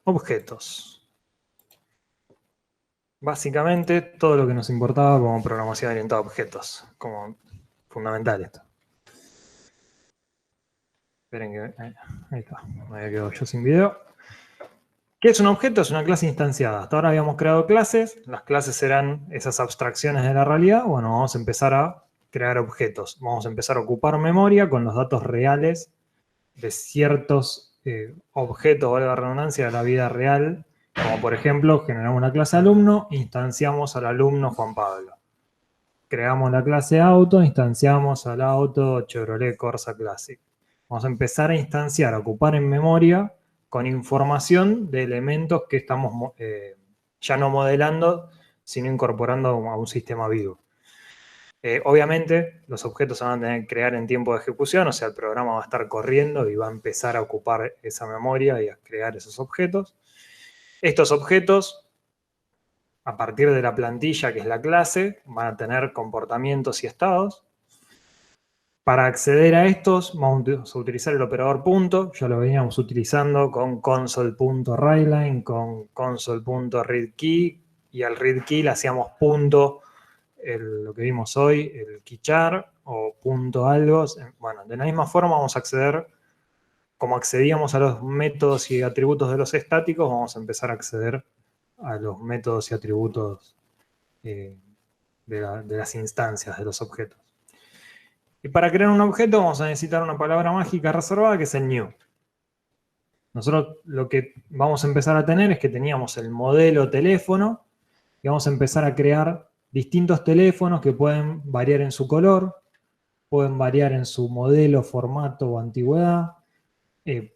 Objetos. Básicamente todo lo que nos importaba como programación orientada a objetos, como fundamental esto. Esperen que... Ahí está, me había quedado yo sin video. ¿Qué es un objeto? Es una clase instanciada. Hasta ahora habíamos creado clases, las clases eran esas abstracciones de la realidad. Bueno, vamos a empezar a crear objetos. Vamos a empezar a ocupar memoria con los datos reales de ciertos objetos, valga la redundancia, de la vida real. Como por ejemplo, generamos una clase alumno, instanciamos al alumno Juan Pablo. Creamos la clase auto, instanciamos al auto Chevrolet Corsa Classic. Vamos a empezar a instanciar, a ocupar en memoria con información de elementos que estamos ya no modelando, sino incorporando a un sistema vivo. Obviamente, los objetos se van a tener que crear en tiempo de ejecución, o sea, el programa va a estar corriendo y va a empezar a ocupar esa memoria y a crear esos objetos. Estos objetos, a partir de la plantilla, que es la clase, van a tener comportamientos y estados. Para acceder a estos, vamos a utilizar el operador punto. Ya lo veníamos utilizando con console.writeline, con console.readKey, y al readKey le hacíamos punto, lo que vimos hoy, el keychar, o punto algo. Bueno, de la misma forma vamos a acceder, como accedíamos a los métodos y atributos de los estáticos, vamos a empezar a acceder a los métodos y atributos de las instancias de los objetos. Y para crear un objeto vamos a necesitar una palabra mágica reservada, que es el new. Nosotros lo que vamos a empezar a tener es que teníamos el modelo teléfono y vamos a empezar a crear distintos teléfonos que pueden variar en su color, pueden variar en su modelo, formato o antigüedad,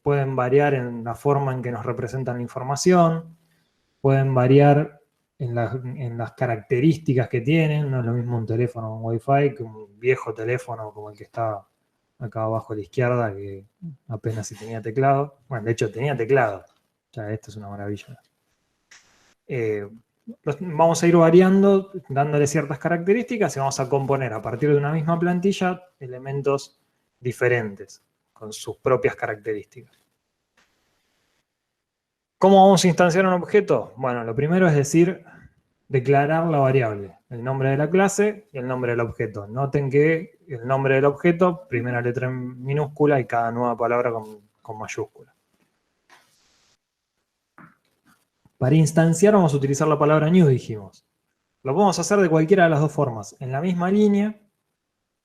pueden variar en la forma en que nos representan la información, pueden variar en las características que tienen. No es lo mismo un teléfono con Wi-Fi que un viejo teléfono como el que está acá abajo a la izquierda, que apenas si tenía teclado. Bueno, de hecho tenía teclado. Ya, esto es una maravilla. Vamos a ir variando, dándole ciertas características y vamos a componer a partir de una misma plantilla elementos diferentes, con sus propias características. ¿Cómo vamos a instanciar un objeto? Bueno, lo primero es declarar la variable, el nombre de la clase y el nombre del objeto. Noten que el nombre del objeto, primera letra en minúscula y cada nueva palabra con mayúscula. Para instanciar vamos a utilizar la palabra new, dijimos. Lo podemos hacer de cualquiera de las dos formas. En la misma línea,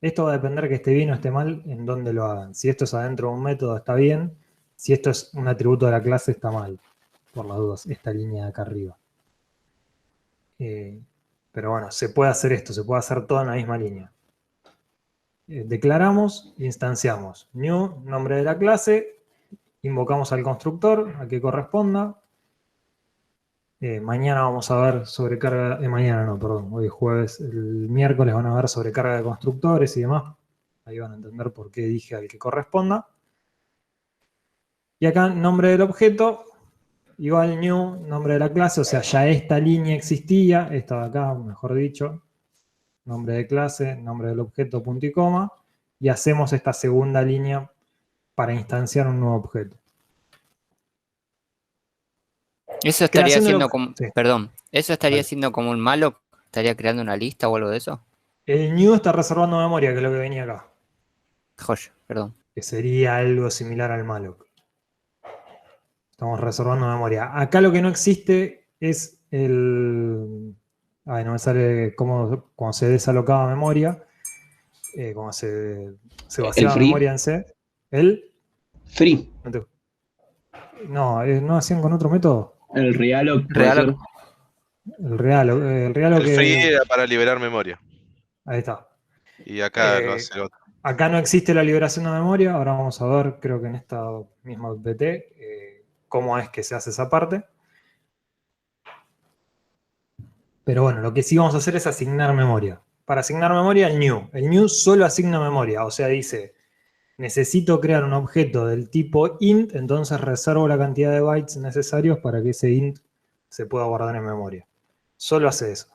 esto va a depender que esté bien o esté mal en dónde lo hagan. Si esto es adentro de un método, está bien. Si esto es un atributo de la clase, está mal. Por las dudas, esta línea de acá arriba. Pero bueno, se puede hacer esto, se puede hacer todo en la misma línea. Declaramos, instanciamos. New, nombre de la clase, invocamos al constructor, a que corresponda. Mañana vamos a ver sobrecarga, mañana no, perdón, hoy es jueves, el miércoles van a ver sobrecarga de constructores y demás. Ahí van a entender por qué dije al que corresponda. Y acá, nombre del objeto, igual new, nombre de la clase, o sea, ya esta línea existía, esta de acá, mejor dicho, nombre de clase, nombre del objeto, punto y coma, y hacemos esta segunda línea para instanciar un nuevo objeto. Eso estaría haciendo como... Sí. Perdón, ¿eso estaría haciendo como un malloc? ¿Estaría creando una lista o algo de eso? El new está reservando memoria, que es lo que venía acá. Joya, perdón. Que sería algo similar al malloc. Estamos reservando memoria. Acá lo que no existe es el... Ay, no me sale cómo cuando se desalocaba memoria. Cuando se vaciaba memoria en C. ¿El? Free. No, ¿no hacían con otro método? El realloc. El realloc. El free era para liberar memoria. Ahí está. Y acá lo hace otro. Acá no existe la liberación de memoria. Ahora vamos a ver, creo que en esta misma BT, cómo es que se hace esa parte. Pero bueno, lo que sí vamos a hacer es asignar memoria. Para asignar memoria, el new. El new solo asigna memoria. O sea, dice, necesito crear un objeto del tipo int, entonces reservo la cantidad de bytes necesarios para que ese int se pueda guardar en memoria. Solo hace eso.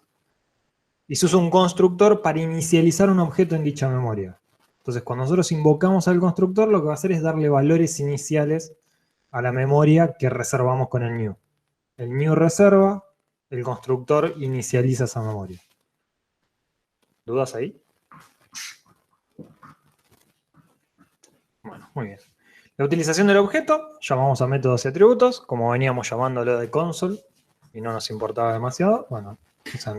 Y se usa un constructor para inicializar un objeto en dicha memoria. Entonces, cuando nosotros invocamos al constructor, lo que va a hacer es darle valores iniciales a la memoria que reservamos con el new. El new reserva, el constructor inicializa esa memoria. ¿Dudas ahí? Bueno, muy bien. La utilización del objeto, llamamos a métodos y atributos, como veníamos llamándolo de console, y no nos importaba demasiado. Bueno, o sea,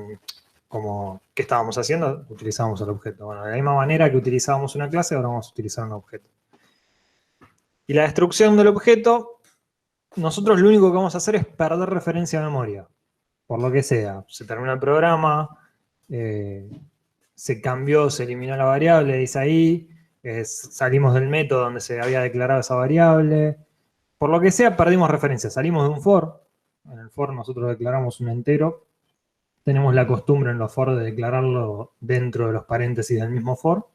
como, ¿qué estábamos haciendo? Utilizábamos el objeto. Bueno, de la misma manera que utilizábamos una clase, ahora vamos a utilizar un objeto. Y la destrucción del objeto, nosotros lo único que vamos a hacer es perder referencia a memoria. Por lo que sea, se termina el programa, se cambió, se eliminó la variable, dice ahí, salimos del método donde se había declarado esa variable. Por lo que sea, perdimos referencia. Salimos de un for. En el for nosotros declaramos un entero. Tenemos la costumbre en los for de declararlo dentro de los paréntesis del mismo for.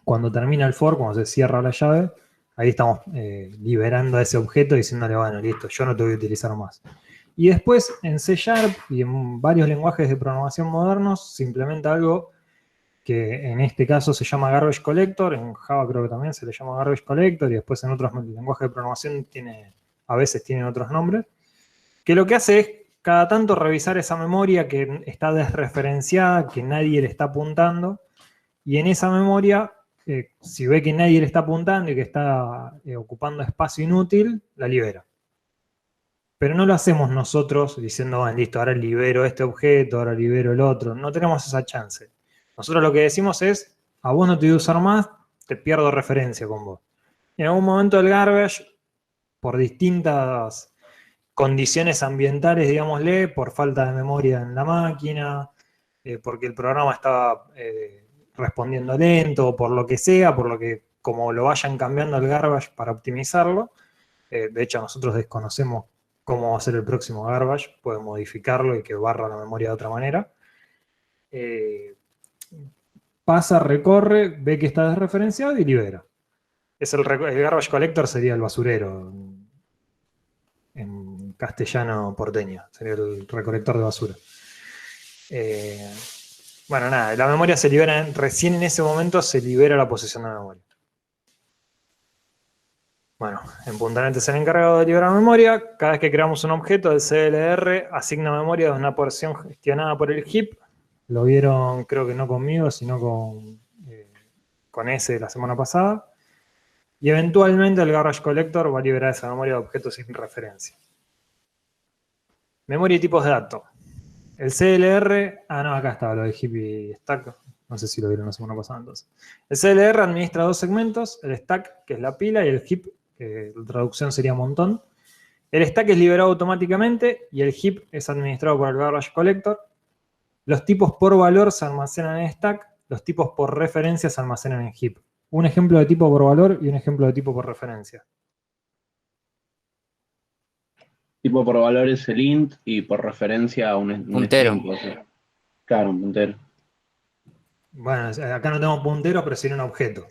Cuando termina el for, cuando se cierra la llave, ahí estamos liberando a ese objeto diciéndole, bueno, listo, yo no te voy a utilizar más. Y después en C# y en varios lenguajes de programación modernos se implementa algo que en este caso se llama Garbage Collector, en Java creo que también se le llama Garbage Collector, y después en otros lenguajes de programación a veces tienen otros nombres, que lo que hace es cada tanto revisar esa memoria que está desreferenciada, que nadie le está apuntando, y en esa memoria, si ve que nadie le está apuntando y que está ocupando espacio inútil, la libera. Pero no lo hacemos nosotros diciendo, bueno, listo, ahora libero este objeto, ahora libero el otro. No tenemos esa chance. Nosotros lo que decimos es, a vos no te voy a usar más, te pierdo referencia con vos. Y en algún momento el garbage, por distintas condiciones ambientales, digámosle, por falta de memoria en la máquina, porque el programa estaba respondiendo lento, por lo que sea, por lo que como lo vayan cambiando el garbage para optimizarlo. De hecho, nosotros desconocemos cómo va a ser el próximo garbage, puede modificarlo y que barra la memoria de otra manera. Pasa, recorre, ve que está desreferenciado y libera. El garbage collector sería el basurero en castellano porteño, sería el recolector de basura. Bueno, nada, la memoria se libera, recién en ese momento se libera la posesión de la memoria. Bueno, en Puntanet es el encargado de liberar memoria. Cada vez que creamos un objeto, el CLR asigna memoria de una porción gestionada por el heap. Lo vieron, creo que no conmigo, sino con ese la semana pasada. Y eventualmente el Garbage Collector va a liberar esa memoria de objetos sin referencia. Memoria y tipos de datos. El CLR, no, acá estaba lo de heap y stack. No sé si lo vieron la semana pasada entonces. El CLR administra dos segmentos, el stack, que es la pila, y el heap, que la traducción sería montón. El stack es liberado automáticamente y el heap es administrado por el Garbage Collector. Los tipos por valor se almacenan en stack, los tipos por referencia se almacenan en heap. Un ejemplo de tipo por valor y un ejemplo de tipo por referencia. Tipo por valor es el int y por referencia a un Puntero. string, o sea. Claro, un puntero. Bueno, acá no tengo puntero, pero sí un objeto.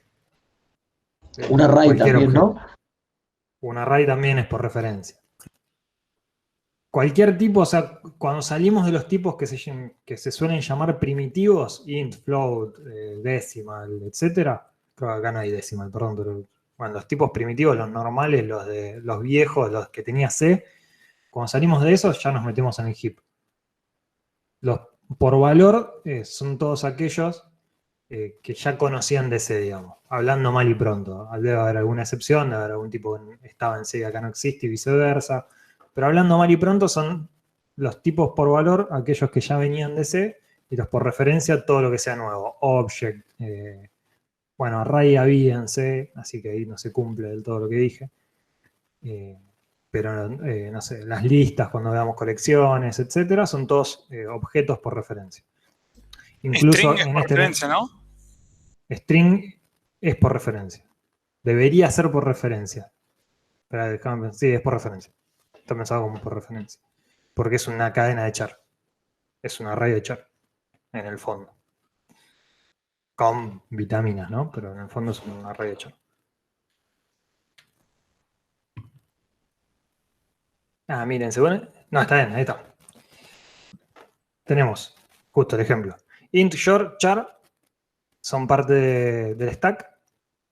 Un array Cualquier también, objeto. ¿no? Un array también es por referencia. Cualquier tipo, o sea, cuando salimos de los tipos que se suelen llamar primitivos, int, float, decimal, etc. Creo que acá no hay decimal, perdón, pero bueno, los tipos primitivos, los normales, los viejos, los que tenía C, cuando salimos de esos ya nos metemos en el heap. Los por valor son todos aquellos que ya conocían de C, digamos, hablando mal y pronto. Debe haber alguna excepción, debe haber algún tipo que estaba en C y acá no existe y viceversa. Pero hablando mal y pronto son los tipos por valor, aquellos que ya venían de C, y los por referencia, todo lo que sea nuevo. Object, bueno, array había en C, así que ahí no se cumple del todo lo que dije. Pero no sé, las listas cuando veamos colecciones, etcétera, son todos objetos por referencia. Incluso String es en por este referencia, ¿no? string es por referencia. Debería ser por referencia. Pero, sí, es por referencia. Está pensado como por referencia. Porque es una cadena de char. Es un array de char. En el fondo. Con vitaminas, ¿no? Pero en el fondo es un array de char. Miren, no, está bien, ahí está. Tenemos justo el ejemplo. Int, short, char son parte del stack.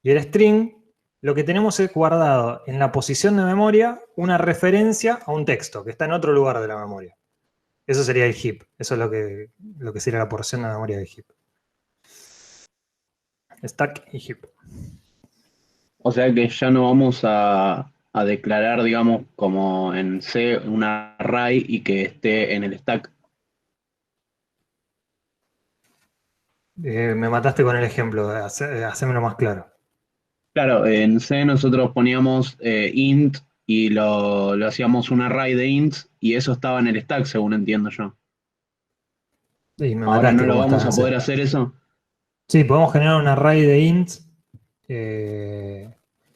Y el string lo que tenemos es guardado en la posición de memoria una referencia a un texto que está en otro lugar de la memoria. Eso sería el heap. Eso es lo que sería la porción de memoria del heap. Stack y heap. O sea que ya no vamos a declarar, digamos, como en C, un array y que esté en el stack. Me mataste con el ejemplo, hacémelo más claro. Claro, en C nosotros poníamos int y lo hacíamos un array de ints y eso estaba en el stack, según entiendo yo. Y me Ahora mataste no lo como vamos está a en poder C. hacer eso. Sí, podemos generar un array de ints.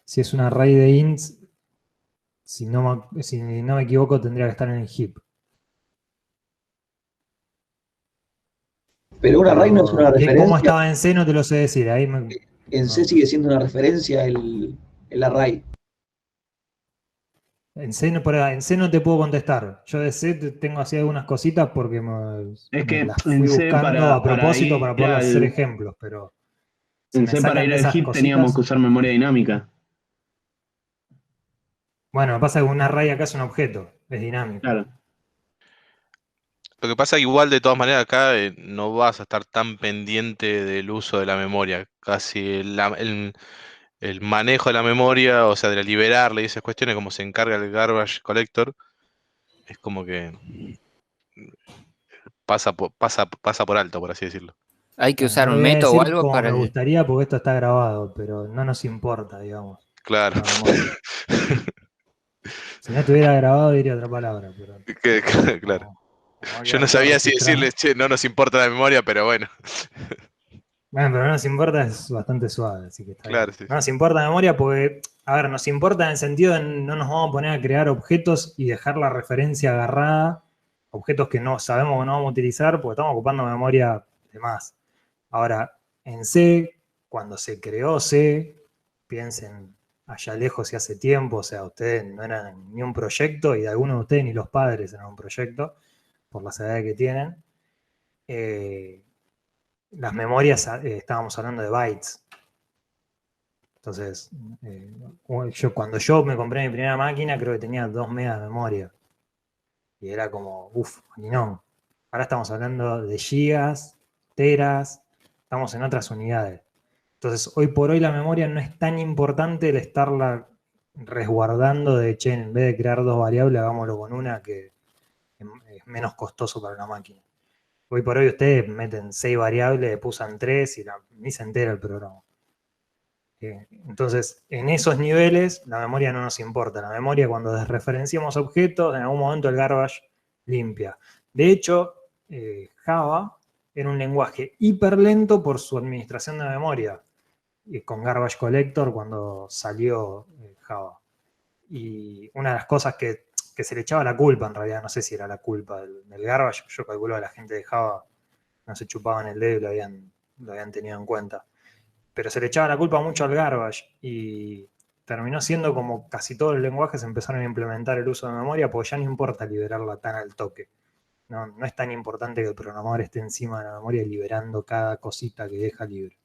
Si es un array de ints, si no me equivoco, tendría que estar en el heap. Pero un array no es una ¿Cómo referencia. estaba en C? No te lo sé decir. En C sigue siendo una referencia el array. En C no te puedo contestar. Yo de C tengo así algunas cositas porque Es me que las en fui C buscando a propósito para ir poder hacer al, ejemplos, pero si en me C para sacan ir de al esas heap teníamos que cositas. usar memoria dinámica. Bueno, me pasa que un array acá es un objeto, es dinámico. Claro. Lo que pasa igual de todas maneras acá no vas a estar tan pendiente del uso de la memoria. Casi el manejo de la memoria, o sea, de liberarle y esas cuestiones, como se encarga el garbage collector, es como que pasa por alto, por así decirlo. ¿Hay que Bueno, usar no lo un voy a método o decir algo como para me el... gustaría porque esto está grabado, pero no nos importa, digamos, Claro. la memoria. Si no estuviera grabado diría otra palabra, pero Claro. como va a Yo no quedar todo sabía si registrado. decirles, che, no nos importa la memoria, pero bueno. Bueno, pero no nos importa, es bastante suave, así que está bien. Claro, sí. No nos importa la memoria porque, a ver, nos importa en el sentido de no nos vamos a poner a crear objetos y dejar la referencia agarrada, objetos que no sabemos que no vamos a utilizar porque estamos ocupando memoria de más. Ahora, en C, cuando se creó C, piensen allá lejos y hace tiempo, o sea, ustedes no eran ni un proyecto y de algunos de ustedes ni los padres eran un proyecto, por las edades que tienen. Las memorias, estábamos hablando de bytes. Entonces, cuando yo me compré mi primera máquina, creo que tenía 2 megas de memoria. Y era como, uff, ni no. Ahora estamos hablando de gigas, teras, estamos en otras unidades. Entonces, hoy por hoy la memoria no es tan importante el estarla resguardando de, che, en vez de crear 2 variables, hagámoslo con una que es menos costoso para la máquina. Hoy por hoy ustedes meten 6 variables, usan 3 y ni se entera el programa. Entonces, en esos niveles, la memoria no nos importa. La memoria, cuando desreferenciamos objetos, en algún momento el garbage limpia. De hecho, Java era un lenguaje hiper lento por su administración de memoria, con Garbage Collector cuando salió Java. Y una de las cosas que se le echaba la culpa, en realidad, no sé si era la culpa del garbage, yo calculo que la gente de Java no se chupaban el dedo y lo habían tenido en cuenta. Pero se le echaba la culpa mucho al garbage y terminó siendo como casi todos los lenguajes empezaron a implementar el uso de memoria porque ya no importa liberarla tan al toque. No es tan importante que el programador esté encima de la memoria liberando cada cosita que deja libre.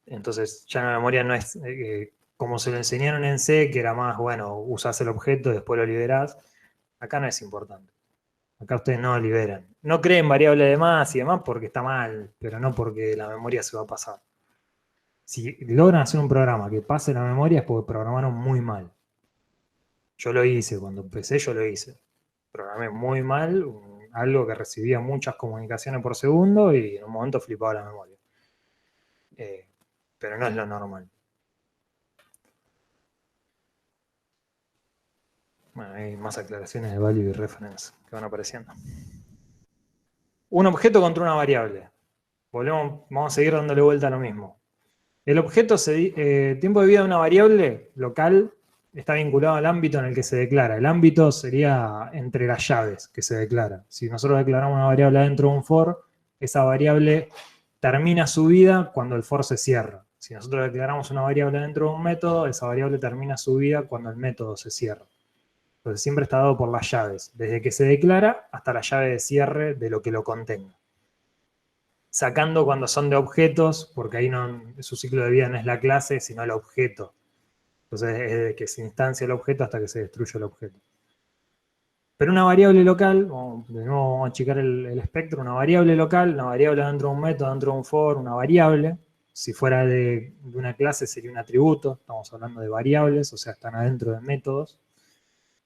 Entonces ya la memoria no es como se lo enseñaron en C, que era más, bueno, usás el objeto, después lo liberás. Acá no es importante. Acá ustedes no liberan. No creen variable de más y demás porque está mal, pero no porque la memoria se va a pasar. Si logran hacer un programa que pase la memoria es porque programaron muy mal. Yo lo hice, cuando empecé yo lo hice. Programé muy mal, algo que recibía muchas comunicaciones por segundo y en un momento flipaba la memoria. Pero no es lo normal. Bueno, hay más aclaraciones de value y reference que van apareciendo. Un objeto contra una variable. Vamos a seguir dándole vuelta a lo mismo. El objeto, tiempo de vida de una variable local, está vinculado al ámbito en el que se declara. El ámbito sería entre las llaves que se declara. Si nosotros declaramos una variable dentro de un for, esa variable termina su vida cuando el for se cierra. Si nosotros declaramos una variable dentro de un método, esa variable termina su vida cuando el método se cierra. Entonces siempre está dado por las llaves, desde que se declara hasta la llave de cierre de lo que lo contenga. sacando cuando son de objetos, porque ahí su ciclo de vida no es la clase, sino el objeto. Entonces es de que se instancia el objeto hasta que se destruye el objeto. Pero una variable local, de nuevo vamos a achicar el espectro, una variable local, una variable dentro de un método, dentro de un for, una variable, si fuera de una clase sería un atributo, estamos hablando de variables, o sea, están adentro de métodos.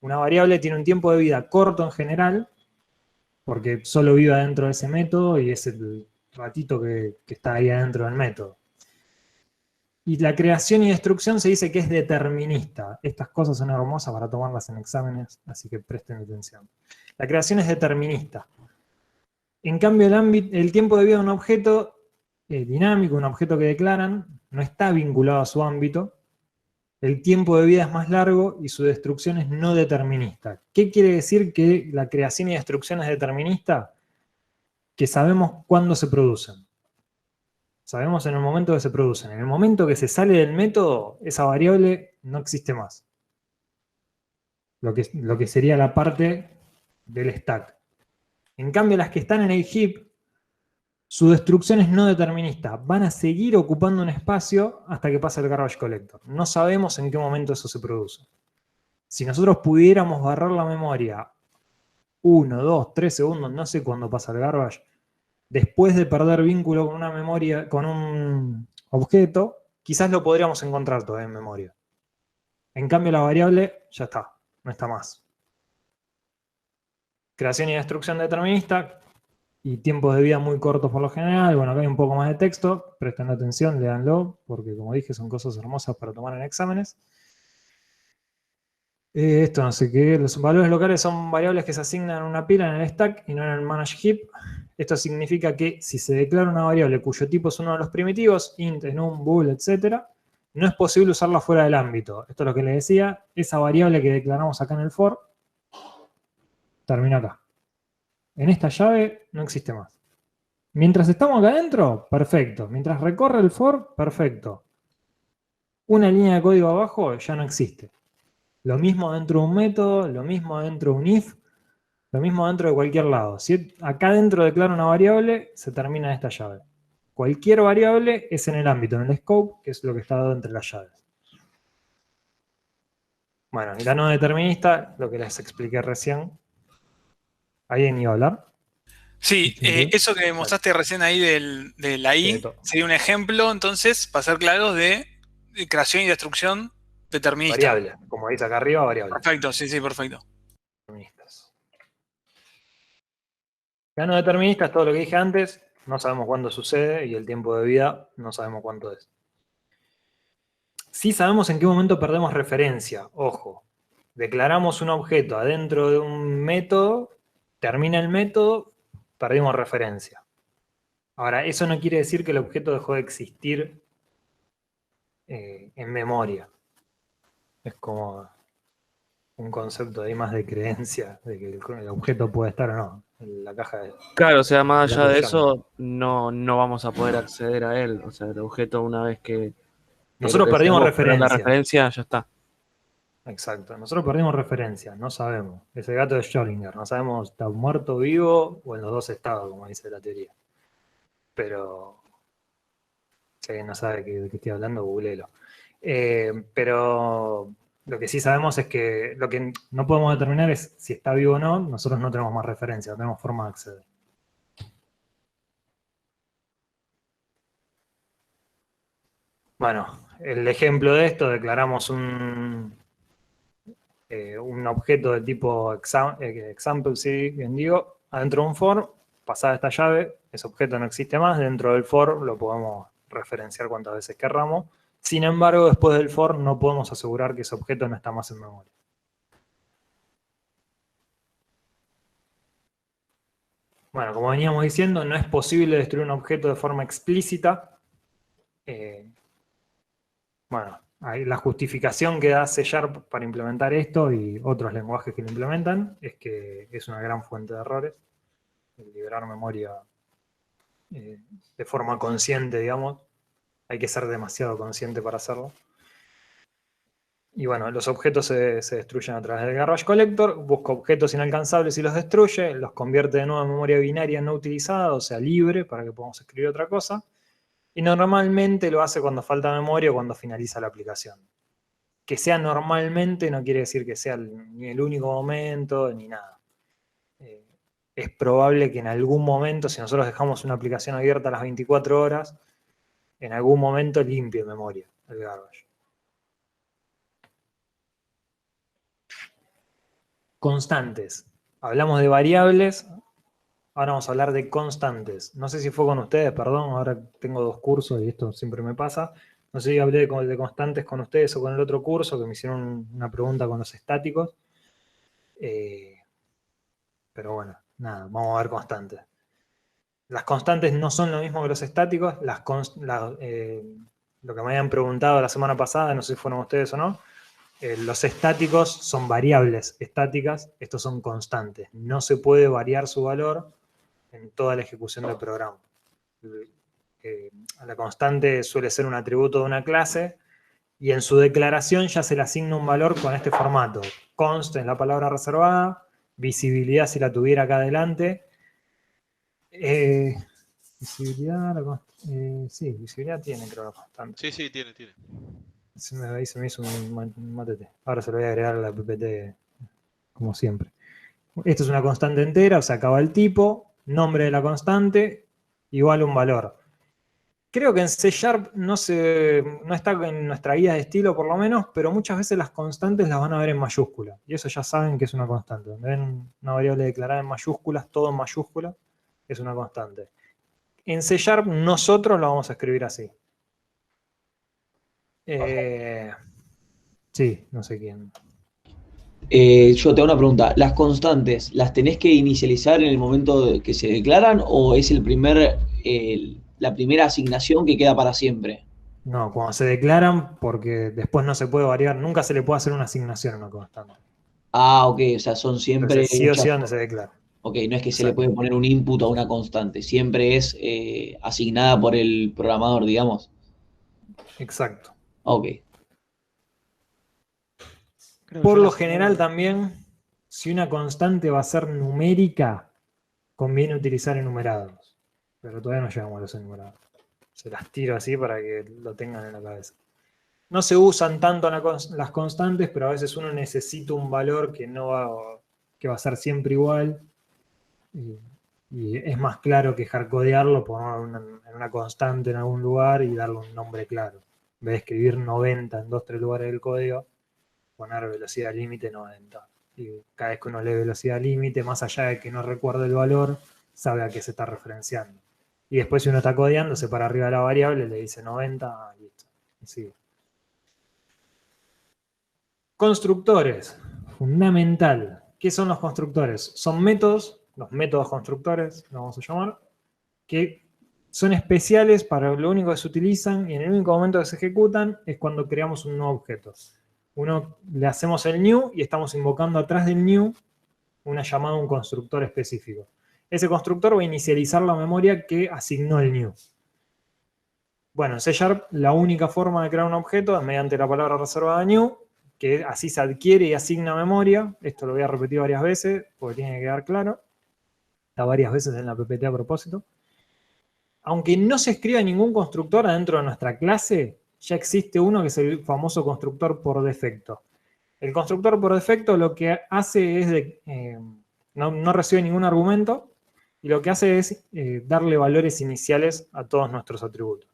Una variable tiene un tiempo de vida corto en general, porque solo vive adentro de ese método y es el ratito que está ahí adentro del método. Y la creación y destrucción se dice que es determinista. Estas cosas son hermosas para tomarlas en exámenes, así que presten atención. La creación es determinista. En cambio, el tiempo de vida de un objeto dinámico, un objeto que declaran, no está vinculado a su ámbito. El tiempo de vida es más largo y su destrucción es no determinista. ¿Qué quiere decir que la creación y destrucción es determinista? Que sabemos cuándo se producen. Sabemos en el momento que se producen. En el momento que se sale del método, esa variable no existe más. Lo que sería la parte del stack. En cambio, las que están en el heap, su destrucción es no determinista. Van a seguir ocupando un espacio hasta que pase el garbage collector. No sabemos en qué momento eso se produce. Si nosotros pudiéramos barrar la memoria 1, 2, 3 segundos, no sé cuándo pasa el garbage, después de perder vínculo con una memoria, con un objeto, quizás lo podríamos encontrar todavía en memoria. En cambio, la variable ya está, no está más. Creación y destrucción determinista y tiempos de vida muy cortos por lo general. Bueno, acá hay un poco más de texto, presten atención, léanlo, porque como dije, son cosas hermosas para tomar en exámenes. Esto no sé qué, los valores locales son variables que se asignan en una pila en el stack y no en el manage heap. Esto significa que si se declara una variable cuyo tipo es uno de los primitivos, int, enum, bool, etc., no es posible usarla fuera del ámbito. Esto es lo que les decía, esa variable que declaramos acá en el for, termina acá. En esta llave no existe más. Mientras estamos acá adentro, perfecto. Mientras recorre el for, perfecto. Una línea de código abajo ya no existe. Lo mismo dentro de un método, lo mismo dentro de un if, lo mismo dentro de cualquier lado. Si acá dentro declaro una variable, se termina esta llave. Cualquier variable es en el ámbito, en el scope, que es lo que está dado entre las llaves. Bueno, y la no determinista, lo que les expliqué recién. ¿Alguien iba a hablar? Sí, eso que mostraste recién ahí de la I sería un ejemplo, entonces, para ser claros, de creación y destrucción determinista. Variable, como dice acá arriba, variable. Perfecto, sí, perfecto. La no determinista es todo lo que dije antes, no sabemos cuándo sucede y el tiempo de vida no sabemos cuánto es. Sí sabemos en qué momento perdemos referencia, ojo. Declaramos un objeto adentro de un método, termina el método, perdimos referencia. Ahora, eso no quiere decir que el objeto dejó de existir en memoria. Es como un concepto ahí más de creencia, de que el objeto puede estar o no en la caja de... Claro, o sea, más allá de eso, no vamos a poder acceder a él. O sea, el objeto una vez que... Nosotros perdimos referencia. La referencia ya está. Exacto, nosotros perdimos referencia, no sabemos. Es el gato de Schrödinger, no sabemos si está muerto, vivo o en los dos estados, como dice la teoría. Pero, si alguien no sabe de qué estoy hablando, googleelo. Pero lo que sí sabemos es que lo que no podemos determinar es si está vivo o no, nosotros no tenemos más referencia, no tenemos forma de acceder. Bueno, el ejemplo de esto, declaramos un objeto de tipo example, si bien digo, adentro de un for, pasada esta llave, ese objeto no existe más, dentro del for lo podemos referenciar cuantas veces querramos. Sin embargo, después del for no podemos asegurar que ese objeto no está más en memoria. Bueno, como veníamos diciendo, no es posible destruir un objeto de forma explícita. Bueno, la justificación que da C# para implementar esto y otros lenguajes que lo implementan es que es una gran fuente de errores. Liberar memoria de forma consciente, digamos. Hay que ser demasiado consciente para hacerlo. Y bueno, los objetos se destruyen a través del garbage collector, busca objetos inalcanzables y los destruye, los convierte de nuevo en memoria binaria no utilizada, o sea, libre, para que podamos escribir otra cosa. Y normalmente lo hace cuando falta memoria o cuando finaliza la aplicación. Que sea normalmente no quiere decir que sea ni el único momento, ni nada. Es probable que en algún momento, si nosotros dejamos una aplicación abierta a las 24 horas, en algún momento limpie memoria el garbage. Constantes. Hablamos de variables, ahora vamos a hablar de constantes. No sé si fue con ustedes, perdón, ahora tengo 2 cursos y esto siempre me pasa. No sé si hablé de constantes con ustedes o con el otro curso, que me hicieron una pregunta con los estáticos. Pero bueno, nada, vamos a ver constantes. Las constantes no son lo mismo que los estáticos. Lo que me habían preguntado la semana pasada, no sé si fueron ustedes o no, los estáticos son variables estáticas, estos son constantes. No se puede variar su valor en toda la ejecución del programa. La constante suele ser un atributo de una clase y en su declaración ya se le asigna un valor con este formato. Const es la palabra reservada, visibilidad si la tuviera acá adelante. Visibilidad, sí, visibilidad tiene, creo, la constante. Sí, tiene. Ahí se me hizo un matete. Ahora se lo voy a agregar a la PPT como siempre. Esto es una constante entera, o sea, acaba el tipo, nombre de la constante, igual un valor. Creo que en C# no está en nuestra guía de estilo por lo menos, pero muchas veces las constantes las van a ver en mayúscula. Y eso ya saben que es una constante. Donde ven una variable declarada en mayúsculas, todo en mayúscula, es una constante. En C# nosotros lo vamos a escribir así. Sí, no sé quién. Yo te hago una pregunta. ¿Las constantes las tenés que inicializar en el momento que se declaran o es la primera asignación que queda para siempre? No, cuando se declaran, porque después no se puede variar, nunca se le puede hacer una asignación a una constante. Ah, ok, o sea, son siempre... Entonces, sí o sí donde se declara. Ok, no es que se le puede poner un input a una constante, siempre es asignada por el programador, digamos. Exacto. Ok. Por lo general también, si una constante va a ser numérica, conviene utilizar enumerados. Pero todavía no llegamos a los enumerados. Se las tiro así para que lo tengan en la cabeza. No se usan tanto las constantes, pero a veces uno necesita un valor que va a ser siempre igual. Y es más claro que hardcodearlo, ponerlo en una constante en algún lugar y darle un nombre claro. En vez de escribir 90 en 2 o 3 lugares del código, poner velocidad límite 90. Y cada vez que uno lee velocidad límite, más allá de que no recuerde el valor, sabe a qué se está referenciando. Y después si uno está codeando, se para arriba de la variable, le dice 90, listo. Y sigue. Constructores. Fundamental. ¿Qué son los constructores? Son métodos, los métodos constructores, lo vamos a llamar, que son especiales para lo único que se utilizan y en el único momento que se ejecutan es cuando creamos un nuevo objeto. Le hacemos el new y estamos invocando atrás del new una llamada a un constructor específico. Ese constructor va a inicializar la memoria que asignó el new. Bueno, en C# la única forma de crear un objeto es mediante la palabra reservada new, que así se adquiere y asigna memoria. Esto lo voy a repetir varias veces porque tiene que quedar claro. Está varias veces en la PPT a propósito. Aunque no se escriba ningún constructor adentro de nuestra clase, ya existe uno que es el famoso constructor por defecto. El constructor por defecto lo que hace es no recibe ningún argumento y lo que hace es darle valores iniciales a todos nuestros atributos.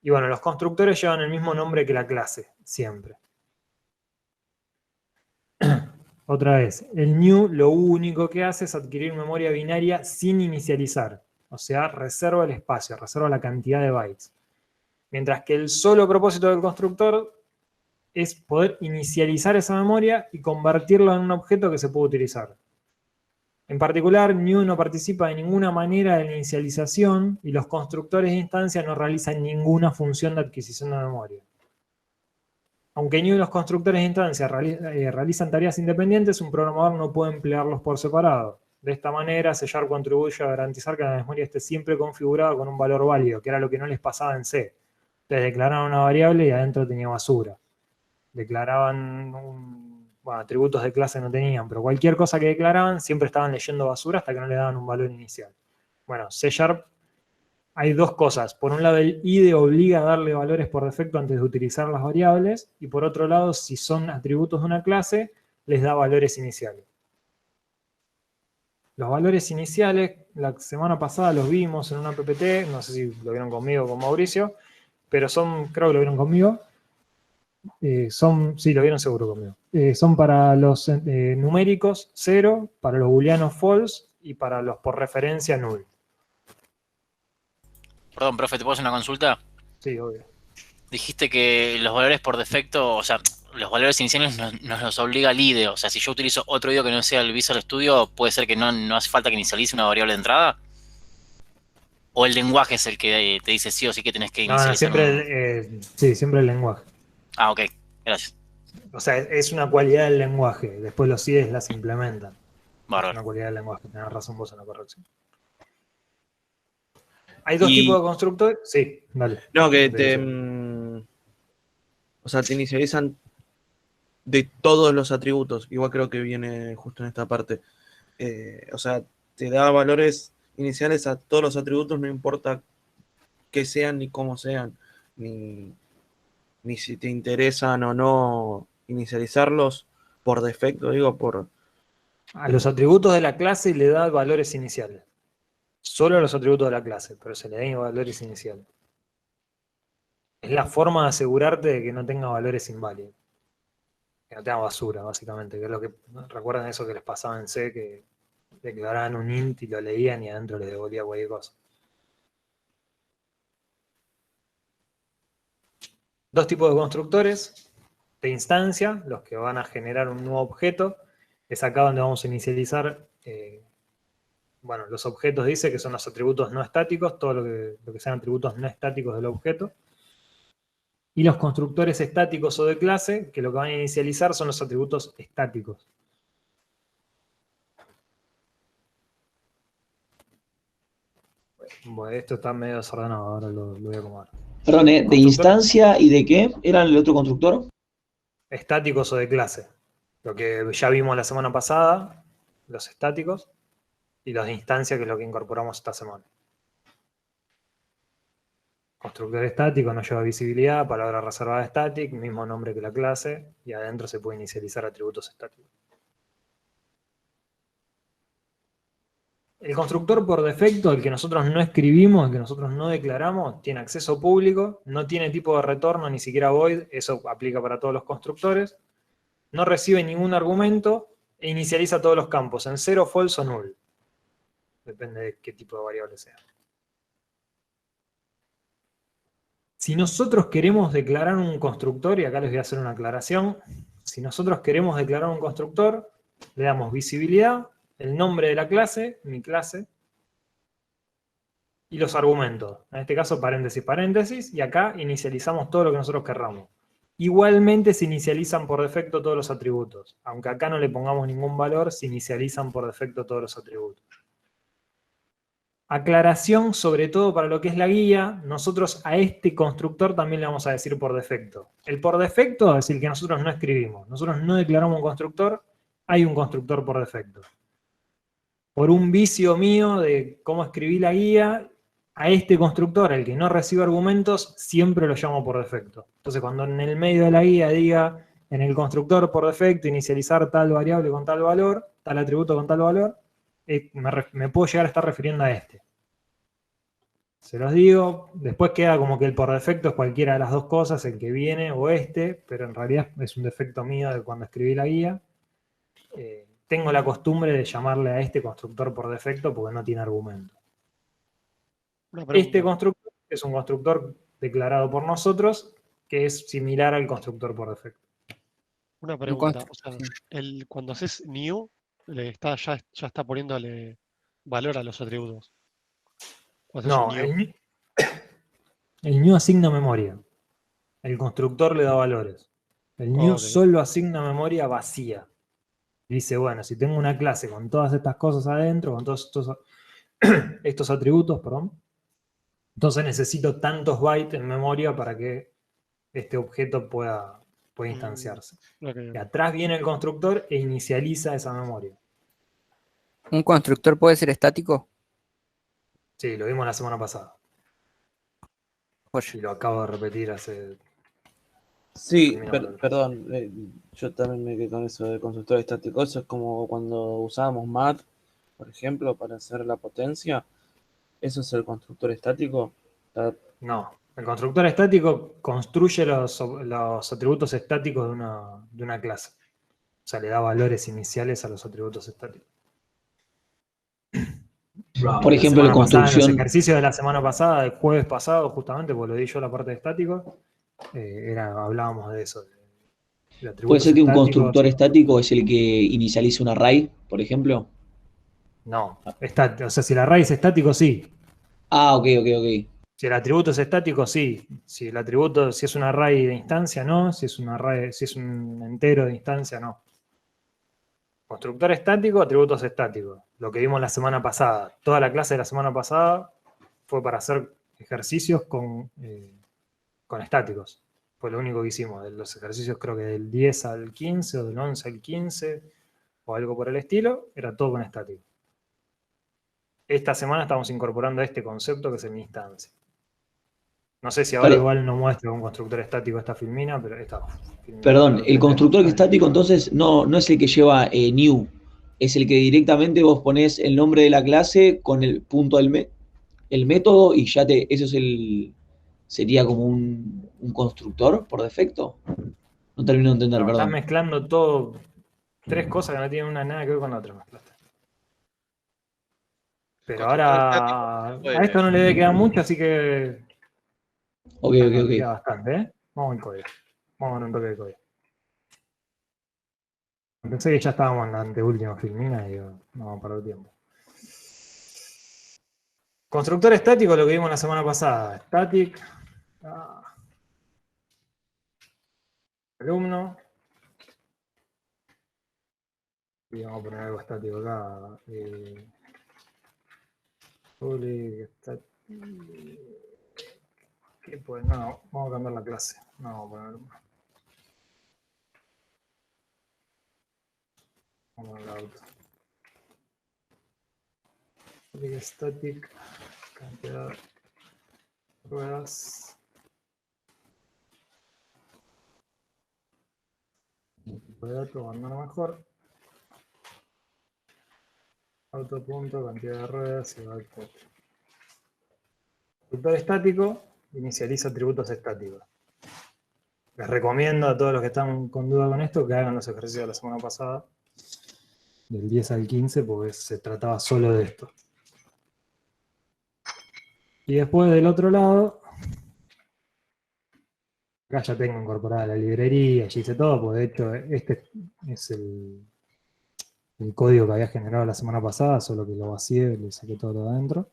Y bueno, los constructores llevan el mismo nombre que la clase, siempre. Otra vez, el new lo único que hace es adquirir memoria binaria sin inicializar. O sea, reserva el espacio, reserva la cantidad de bytes. Mientras que el solo propósito del constructor es poder inicializar esa memoria y convertirla en un objeto que se puede utilizar. En particular, new no participa de ninguna manera de la inicialización y los constructores de instancia no realizan ninguna función de adquisición de memoria. Aunque new y los constructores de instancia realizan tareas independientes, un programador no puede emplearlos por separado. De esta manera, C# contribuye a garantizar que la memoria esté siempre configurada con un valor válido, que era lo que no les pasaba en C. Ustedes declaraban una variable y adentro tenía basura. declaraban bueno, atributos de clase no tenían, pero cualquier cosa que declaraban siempre estaban leyendo basura hasta que no le daban un valor inicial. Bueno, C# hay dos cosas. Por un lado, el IDE obliga a darle valores por defecto antes de utilizar las variables, y por otro lado, si son atributos de una clase, les da valores iniciales. Los valores iniciales, la semana pasada los vimos en una PPT, no sé si lo vieron conmigo o con Mauricio, pero creo que lo vieron conmigo. Sí, lo vieron seguro conmigo. Son para los numéricos 0, para los booleanos false y para los por referencia null. Perdón, profe, ¿te puedo hacer una consulta? Sí, obvio. Dijiste que los valores por defecto, o sea, los valores iniciales nos los obliga el IDE. O sea, si yo utilizo otro IDE que no sea el Visual Studio, ¿puede ser que no hace falta que inicialice una variable de entrada? ¿O el lenguaje es el que te dice sí o sí que tenés que inicializar? Siempre el lenguaje. Ah, ok, gracias. O sea, es una cualidad del lenguaje. Después los IDEs las implementan. Bárbaro. Es una cualidad del lenguaje. Tenés razón vos en la corrección. Hay dos tipos de constructores. Sí, dale. No, que te inicializan de todos los atributos. Igual creo que viene justo en esta parte. O sea, te da valores iniciales a todos los atributos, no importa qué sean ni cómo sean, ni si te interesan o no inicializarlos por defecto, A los atributos de la clase le da valores iniciales. Solo a los atributos de la clase, pero se le dan valores iniciales. Es la forma de asegurarte de que no tenga valores inválidos. Que no tenga basura, básicamente. Que es lo que, ¿recuerdan eso que les pasaba en C? Que declaraban un int y lo leían y adentro les devolvía cualquier cosa. Dos tipos de constructores. De instancia, los que van a generar un nuevo objeto. Es acá donde vamos a inicializar... Bueno, los objetos dice que son los atributos no estáticos, todo lo que sean atributos no estáticos del objeto. Y los constructores estáticos o de clase, que lo que van a inicializar son los atributos estáticos. Bueno, esto está medio desordenado, ahora lo voy a acomodar. Perdón, ¿de instancia y de qué era el otro constructor? Estáticos o de clase. Lo que ya vimos la semana pasada, los estáticos. Y los de instancia, que es lo que incorporamos esta semana. Constructor estático no lleva visibilidad, palabra reservada static, mismo nombre que la clase, y adentro se puede inicializar atributos estáticos. El constructor por defecto, el que nosotros no escribimos, el que nosotros no declaramos, tiene acceso público, no tiene tipo de retorno, ni siquiera void, eso aplica para todos los constructores, no recibe ningún argumento e inicializa todos los campos en 0, false o null. Depende de qué tipo de variable sea. Si nosotros queremos declarar un constructor, y acá les voy a hacer una aclaración, si nosotros queremos declarar un constructor, le damos visibilidad, el nombre de la clase, mi clase, y los argumentos. En este caso, paréntesis, paréntesis, y acá inicializamos todo lo que nosotros querramos. Igualmente se inicializan por defecto todos los atributos. Aunque acá no le pongamos ningún valor, se inicializan por defecto todos los atributos. Aclaración, sobre todo para lo que es la guía, nosotros a este constructor también le vamos a decir por defecto. El por defecto es el que nosotros no escribimos. Nosotros no declaramos un constructor, hay un constructor por defecto. Por un vicio mío de cómo escribí la guía, a este constructor, el que no recibe argumentos, siempre lo llamo por defecto. Entonces, cuando en el medio de la guía diga en el constructor por defecto inicializar tal variable con tal valor, tal atributo con tal valor, me puedo llegar a estar refiriendo a este. Se los digo, después queda como que el por defecto es cualquiera de las dos cosas, el que viene o este, pero en realidad es un defecto mío de cuando escribí la guía. Tengo la costumbre de llamarle a este constructor por defecto porque no tiene argumento. Este constructor es un constructor declarado por nosotros que es similar al constructor por defecto. Una pregunta, o sea, cuando haces new, ya está poniéndole valor a los atributos. No, el new asigna memoria. El constructor le da valores. El new solo asigna memoria vacía. Dice, bueno, si tengo una clase con todas estas cosas adentro, con todos estos atributos, perdón, entonces necesito tantos bytes en memoria para que este objeto pueda puede instanciarse. Ok. Y atrás viene el constructor e inicializa esa memoria. ¿Un constructor puede ser estático? Sí, lo vimos la semana pasada. Joya. Y lo acabo de repetir hace... Sí, terminamos la- perdón, yo también me quedé con eso de constructor estático. Eso es como cuando usábamos MAT, por ejemplo, para hacer la potencia. ¿Eso es el constructor estático? No, el constructor estático construye los atributos estáticos de una clase. O sea, le da valores iniciales a los atributos estáticos. Por La ejemplo, la semana pasada, en los construcción. ejercicios de la semana pasada, el jueves pasado, justamente, porque lo di yo la parte de estático, hablábamos de eso. De ¿Puede atributos ser que un estáticos. constructor estático es el que inicializa un array, por ejemplo? No, o sea, si el array es estático, sí. Ah, ok, ok, ok. Si el atributo es estático, sí. Si el atributo, si es un array de instancia, no. Si es un array, si es un entero de instancia, no. Constructor estático, atributos estáticos. Lo que vimos la semana pasada. Toda la clase de la semana pasada fue para hacer ejercicios con estáticos. Fue lo único que hicimos. De los ejercicios creo que del 10 al 15 o del 11 al 15 o algo por el estilo, era todo con estático. Esta semana estamos incorporando este concepto que es el instancia. No sé si ahora Claro. igual no muestra un constructor estático esta filmina, pero esta filmina. Perdón, el constructor estático entonces no es el que lleva new, es el que directamente vos ponés el nombre de la clase con el punto el método y ya eso es sería como un constructor por defecto. No termino de entender, No, estás perdón. mezclando todo, tres cosas que no tienen nada que ver con la otra. Mezclaste. Pero ahora a esto no le debe quedar mucho, así que Ok, no, ok, le ok. queda bastante, ¿eh? Vamos al código. Vamos a dar un toque de código. Pensé que ya estábamos en la anteúltima filmina y digo, no vamos a perder tiempo. Constructor estático, lo que vimos la semana pasada. Static. Alumno. Y vamos a poner algo estático acá. Public, ¿qué pues? No, vamos a cambiar la clase. No, vamos a poner alumno. Vamos a poner la auto. Public static. Cantidad de ruedas. Tipo de datos, abandono mejor. Auto punto, cantidad de ruedas y va al código. Constructor estático inicializa atributos estáticos. Les recomiendo a todos los que están con duda con esto que hagan los ejercicios de la semana pasada, del 10 al 15, porque se trataba solo de esto. Y después del otro lado, acá ya tengo incorporada la librería, ya hice todo, porque de hecho este es el código que había generado la semana pasada, solo que lo vacié, le saqué todo de adentro.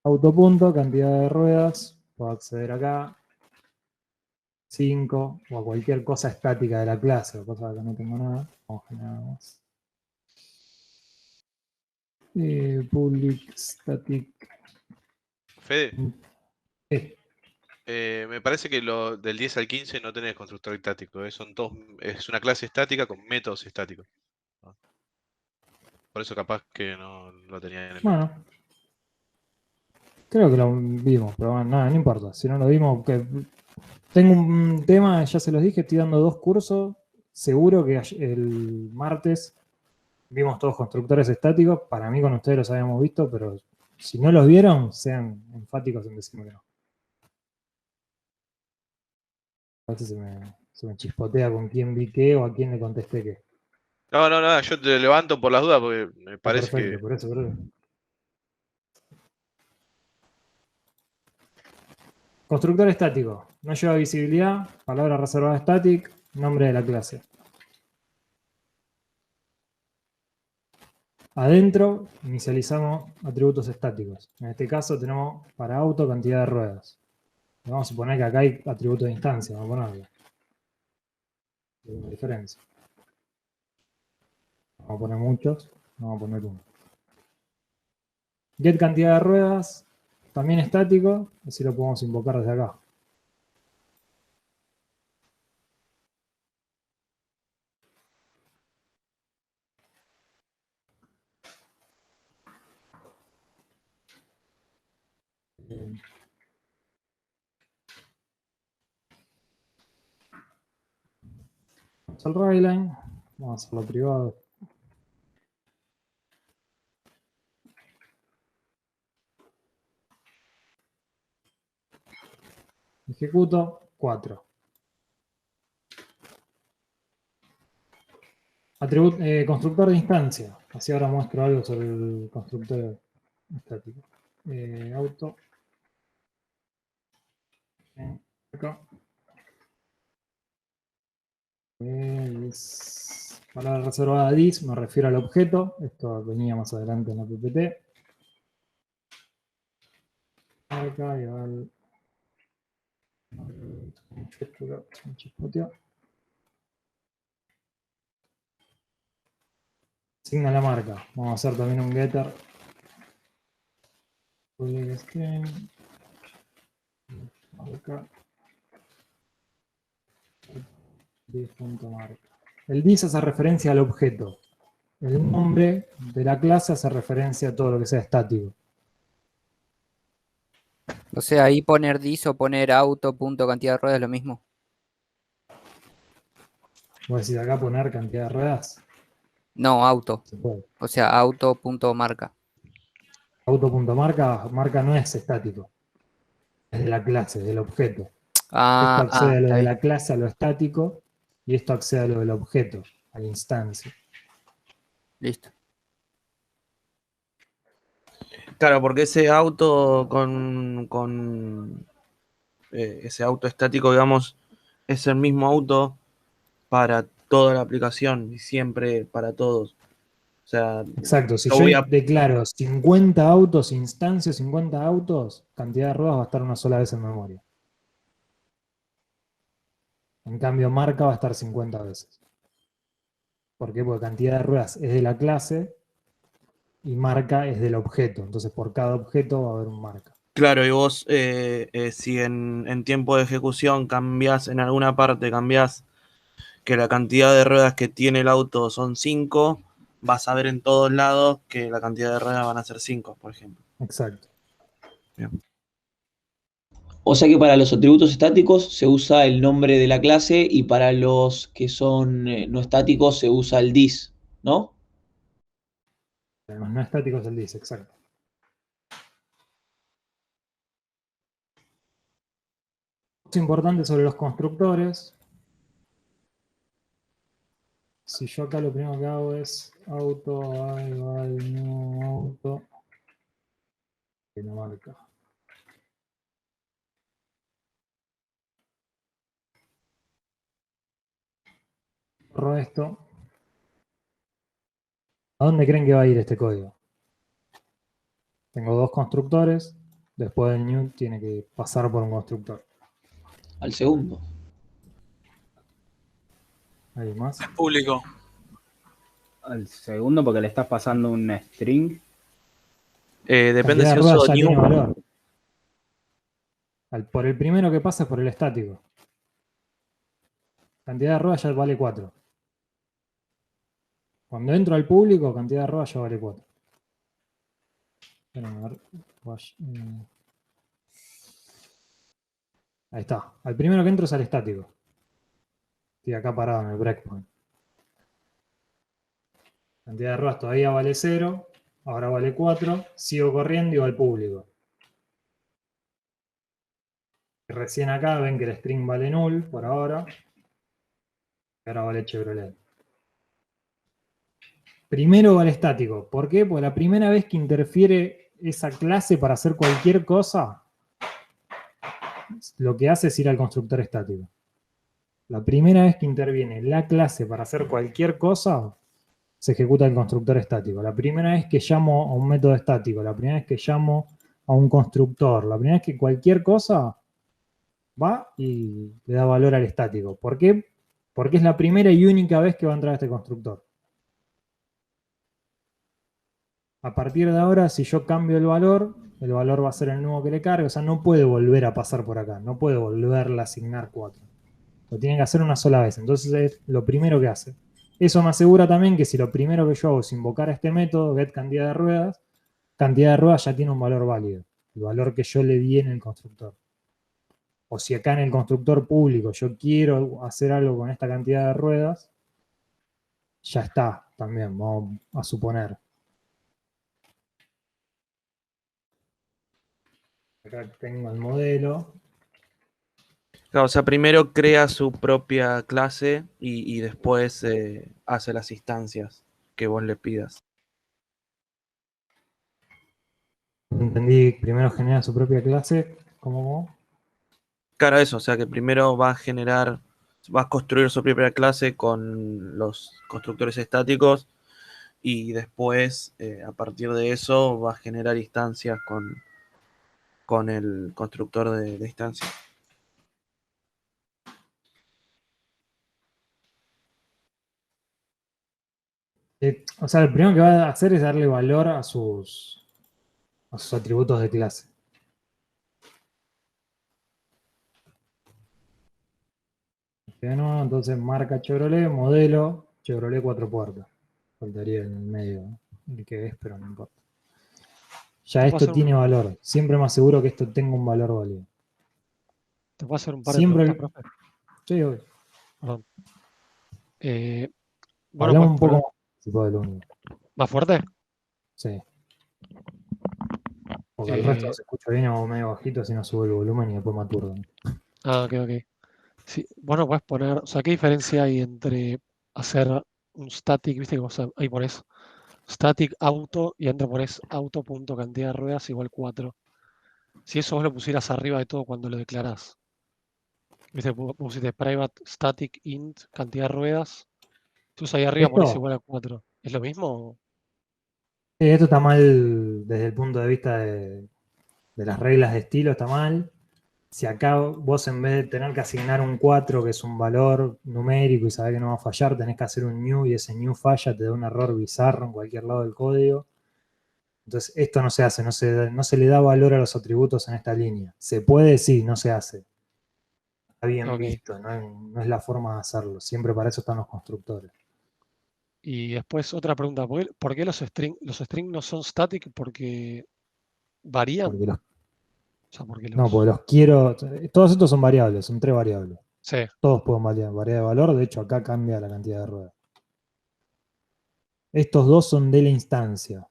Autopunto, cantidad de ruedas, puedo acceder acá, 5, o a cualquier cosa estática de la clase, o cosa que no tengo nada, vamos a generar más. Public static. Fede, me parece que lo del 10 al 15 no tenés constructor estático, es una clase estática con métodos estáticos. Por eso capaz que no lo tenía en el... Bueno, creo que lo vimos, pero bueno, nada, no importa. Si no lo vimos, que tengo un tema, ya se los dije, estoy dando 2 cursos. Seguro que el martes vimos todos constructores estáticos. Para mí con ustedes los habíamos visto, pero si no los vieron, sean enfáticos en decirme que no. A veces se me chispotea con quién vi qué o a quién le contesté qué. No, yo te levanto por las dudas porque me parece Perfecto, que... por eso. Constructor estático. No lleva visibilidad. Palabra reservada static. Nombre de la clase. Adentro inicializamos atributos estáticos. En este caso tenemos para auto cantidad de ruedas. Vamos a suponer que acá hay atributo de instancia. Vamos a ponerlo. Hay una diferencia. Vamos a poner muchos. Vamos a poner uno. Get cantidad de ruedas. También estático. Así lo podemos invocar desde acá. Vamos al Rayline, vamos a hacerlo privado. Ejecuto 4. Constructor de instancia. Así ahora muestro algo sobre el constructor estático. Auto. Acá. Palabra reservada dis, me refiero al objeto. Esto venía más adelante en la PPT. Acá y al... Asigna la marca. Vamos a hacer también un getter. Marca. Dis.marca. El dis hace referencia al objeto. El nombre de la clase hace referencia a todo lo que sea estático. O sea, ahí poner dis o poner auto, punto, cantidad de ruedas es lo mismo. Voy a decir acá poner cantidad de ruedas. No, auto. Se puede. O sea, auto, punto, marca. Auto.marca, marca no es estático. Es de la clase, del objeto. Esto Ah, accede a lo está de bien. la clase, a lo estático, y esto accede a lo del objeto, a la instancia. Listo. Claro, porque ese auto ese auto estático, digamos, es el mismo auto para toda la aplicación y siempre para todos. O sea, Exacto, si yo yo voy a... declaro 50 autos, instancia 50 autos, cantidad de ruedas va a estar una sola vez en memoria. En cambio, marca va a estar 50 veces. ¿Por qué? Porque cantidad de ruedas es de la clase y marca es del objeto. Entonces, por cada objeto va a haber un marca. Claro, y vos, si en tiempo de ejecución cambiás en alguna parte, cambiás que la cantidad de ruedas que tiene el auto son 5, vas a ver en todos lados que la cantidad de ruedas van a ser 5, por ejemplo. Exacto. Bien. O sea que para los atributos estáticos se usa el nombre de la clase y para los que son no estáticos se usa el dis, ¿no? Los no estáticos el dis, exacto. Es importante sobre los constructores. Si yo acá lo primero que hago es auto, no auto, que no marca. Borro esto. ¿A dónde creen que va a ir este código? Tengo dos constructores, después del new tiene que pasar por un constructor. Al segundo. ¿Hay más? Público. Al segundo porque le estás pasando un string. Depende Cantidad si de ruedas uso ya tiene new. valor. Por el primero que pasa es por el estático. Cantidad de ruedas ya vale 4. Cuando entro al público, cantidad de ruedas ya vale 4. Ahí está. Al primero que entro es al estático. Estoy acá parado en el breakpoint. Cantidad de ruedas todavía vale 0. Ahora vale 4. Sigo corriendo y va al público. Recién acá ven que el string vale null por ahora. Y ahora vale Chevrolet. Primero va el estático. ¿Por qué? Porque la primera vez que interfiere esa clase para hacer cualquier cosa, lo que hace es ir al constructor estático. La primera vez que interviene la clase para hacer cualquier cosa, se ejecuta el constructor estático. La primera vez que llamo a un método estático, la primera vez que llamo a un constructor, la primera vez que cualquier cosa va y le da valor al estático. ¿Por qué? Porque es la primera y única vez que va a entrar este constructor. A partir de ahora, si yo cambio el valor va a ser el nuevo que le cargue. O sea, no puede volver a pasar por acá. No puede volverle a asignar 4. Lo tiene que hacer una sola vez. Entonces es lo primero que hace. Eso me asegura también que si lo primero que yo hago es invocar a este método, get cantidad de ruedas ya tiene un valor válido. el valor que yo le di en el constructor. O si acá en el constructor público yo quiero hacer algo con esta cantidad de ruedas, ya está, también, vamos a suponer. Acá tengo el modelo. Claro, o sea, primero crea su propia clase y después hace las instancias que vos le pidas. Entendí, primero genera su propia clase, ¿cómo? Claro, eso, o sea que primero va a construir su propia clase con los constructores estáticos y después, a partir de eso, va a generar instancias con el constructor de instancias. O sea, lo primero que va a hacer es darle valor a sus atributos de clase. No, entonces marca Chevrolet, modelo, Chevrolet 4 puertas. Faltaría en el medio, ¿no? El que es, pero no importa. Ya esto tiene valor. Siempre más seguro que esto tenga un valor válido. ¿Te puedo hacer un par de preguntas, profe? Sí, obvio. Perdón. Hablamos un poco más del único. ¿Más fuerte? Sí. Porque el resto se escucha bien o medio bajito, así no sube el volumen y después me aturdan. Ah, ok. Sí, vos no podés poner, o sea, ¿qué diferencia hay entre hacer un static, viste que vos ahí pones static auto y dentro pones auto punto cantidad de ruedas igual 4? Si eso vos lo pusieras arriba de todo cuando lo declarás. Viste, pusiste private static int cantidad de ruedas. Tú ahí arriba pones igual a 4. ¿Es lo mismo? Sí, esto está mal desde el punto de vista de las reglas de estilo, está mal. Si acá vos en vez de tener que asignar un 4, que es un valor numérico y sabés que no va a fallar, tenés que hacer un new y ese new falla, te da un error bizarro en cualquier lado del código. Entonces esto no se hace, no se le da valor a los atributos en esta línea. Se puede, sí, no se hace. Está bien visto, no es la forma de hacerlo. Siempre para eso están los constructores. Y después otra pregunta, ¿por qué los string no son static? ¿Porque varían? Porque los quiero. Todos estos son variables, son 3 variables. Sí. Todos pueden variar de valor, de hecho acá cambia la cantidad de ruedas. Estos dos son de la instancia.